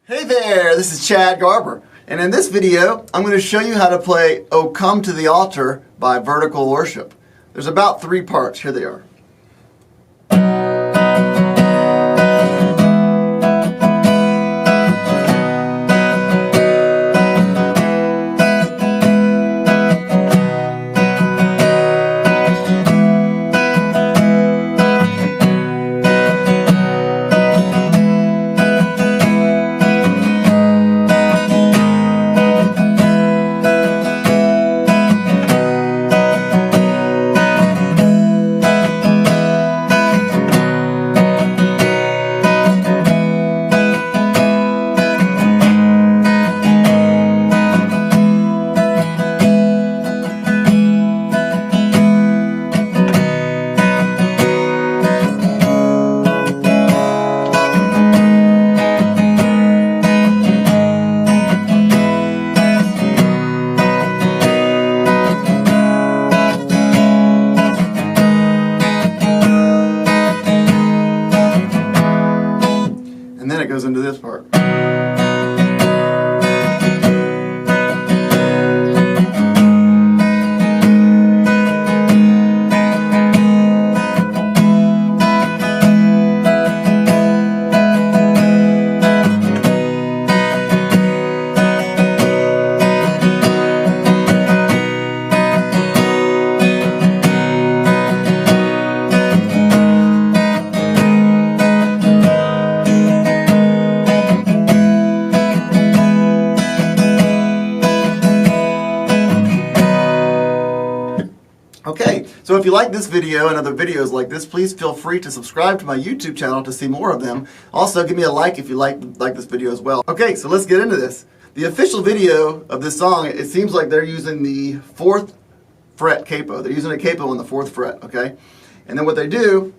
Hey there, this is Chad Garber, and in this video I'm going to show you how to play "O Come to the Altar" by Vertical Worship. There's about 3 parts. Here they are. And then it goes into this part. Okay, so if you like this video and other videos like this, please feel free to subscribe to my YouTube channel to see more of them. Also, give me a like if you like this video as well. Okay, so let's get into this. The official video of this song, it seems like they're using the 4th fret capo. They're using a capo on the 4th fret, okay? And then what they do,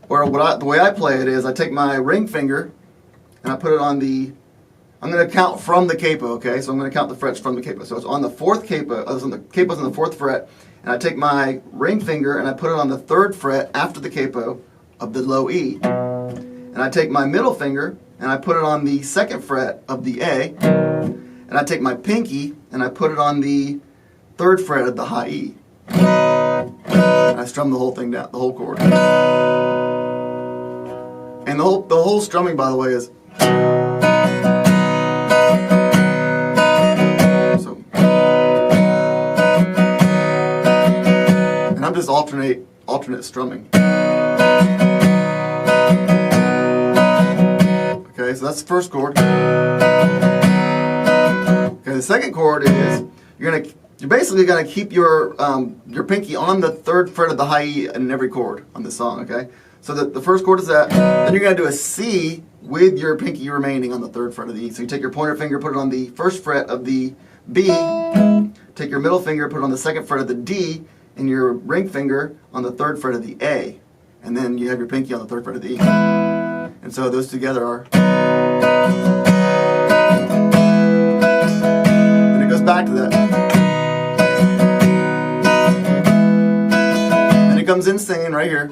or the way I play it is I take my ring finger and I put it on the, I'm going to count from the capo, okay? So I'm going to count the frets from the capo. So it's on the 4th capo, the capo's on the 4th fret, and I take my ring finger and I put it on the 3rd fret after the capo of the low E. And I take my middle finger and I put it on the 2nd fret of the A. And I take my pinky and I put it on the 3rd fret of the high E. And I strum the whole thing down, the whole chord. And the whole strumming, by the way, is I'm just alternate strumming. Okay, so that's the first chord. Okay, the second chord is you're basically gonna keep your pinky on the 3rd fret of the high E in every chord on this song. Okay, so the first chord is that. Then you're gonna do a C with your pinky remaining on the 3rd fret of the E. So you take your pointer finger, put it on the 1st fret of the B. Take your middle finger, put it on the 2nd fret of the D. And your ring finger on the 3rd fret of the A, and then you have your pinky on the 3rd fret of the E. And so those together are. And it goes back to that. And it comes in singing right here.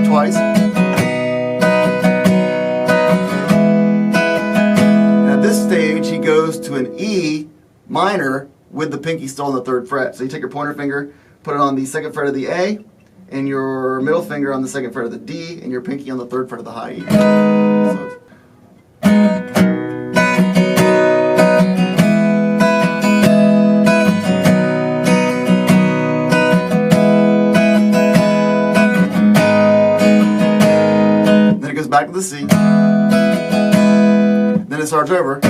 Twice. And at this stage, he goes to an E minor with the pinky still on the 3rd fret. So you take your pointer finger, put it on the 2nd fret of the A, and your middle finger on the 2nd fret of the D, and your pinky on the 3rd fret of the high E. So then it goes back to the C. Then it starts over.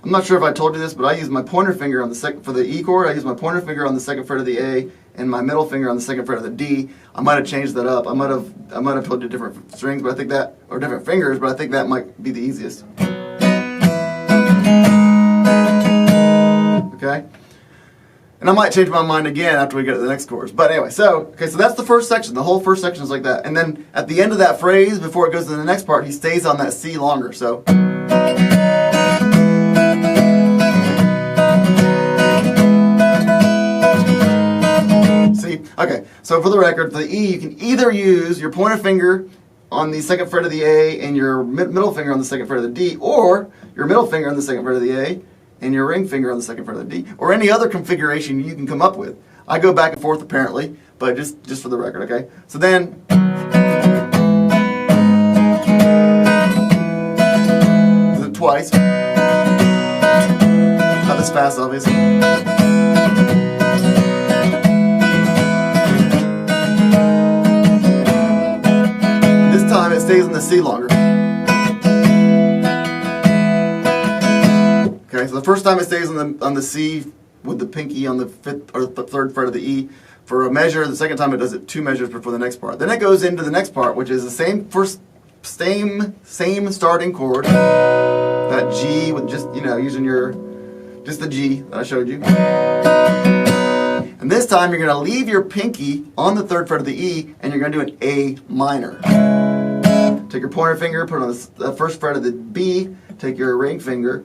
I'm not sure if I told you this, but I use my pointer finger on the for the E chord. I use my pointer finger on the 2nd fret of the A and my middle finger on the 2nd fret of the D. I might have changed that up. I might have told you different strings, but I think that, or different fingers, but I think that might be the easiest. Okay. And I might change my mind again after we get to the next chorus. But anyway, so that's the first section. The whole first section is like that. And then at the end of that phrase, before it goes to the next part, he stays on that C longer. So. See? Okay, so for the record, for the E, you can either use your pointer finger on the second fret of the A and your middle finger on the second fret of the D, or your middle finger on the second fret of the A and your ring finger on the second fret of the D, or any other configuration you can come up with. I go back and forth apparently, but just for the record, okay? So then, do it twice. Not this fast, obviously. This time it stays in the C longer. Okay, so the first time it stays on the C with the pinky on the fifth or the third fret of the E for a measure. The second time it does it 2 measures before the next part. Then it goes into the next part, which is the same starting chord. That G with just using just the G that I showed you. And this time you're going to leave your pinky on the third fret of the E and you're going to do an A minor. Take your pointer finger, put it on the first fret of the B. Take your ring finger,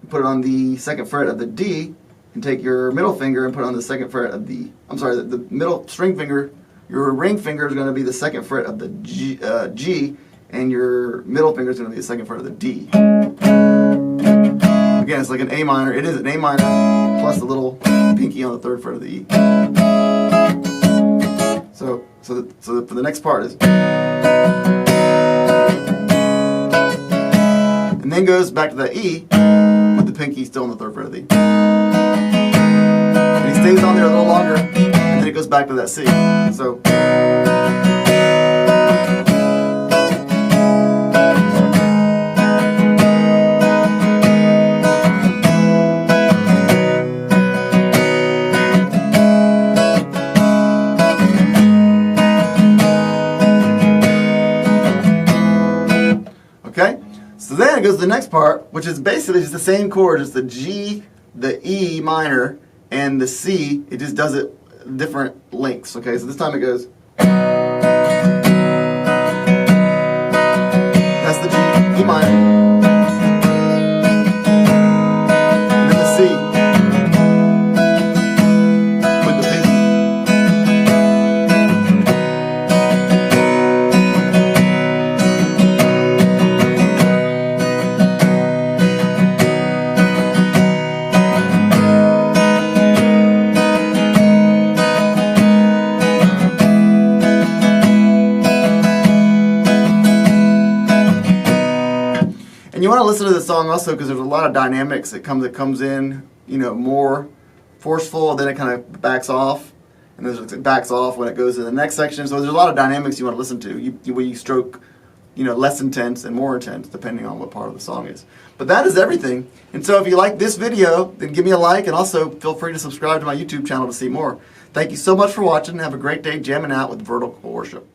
put it on the second fret of the D, and take your middle finger and put it on the second fret of the, the middle string finger, your ring finger is going to be the second fret of the G, and your middle finger is going to be the second fret of the D. Again, it's like an A minor. It is an A minor plus the little pinky on the third fret of the E. So for the next part is, and then goes back to that E with the pinky still on the third fret of the E. And he stays on there a little longer, and then it goes back to that C. So. Okay? So then it goes to the next part, which is basically just the same chord, just the G, the E minor, and the C. It just does it different lengths. Okay, so this time it goes. That's the G, E minor. And then the C. With the pinky. And you want to listen to the song also because there's a lot of dynamics that comes in, more forceful, then it kind of backs off, and then it backs off when it goes to the next section. So there's a lot of dynamics you want to listen to. You stroke, less intense and more intense depending on what part of the song is. But that is everything. And so if you like this video, then give me a like, and also feel free to subscribe to my YouTube channel to see more. Thank you so much for watching. Have a great day jamming out with vertical worship.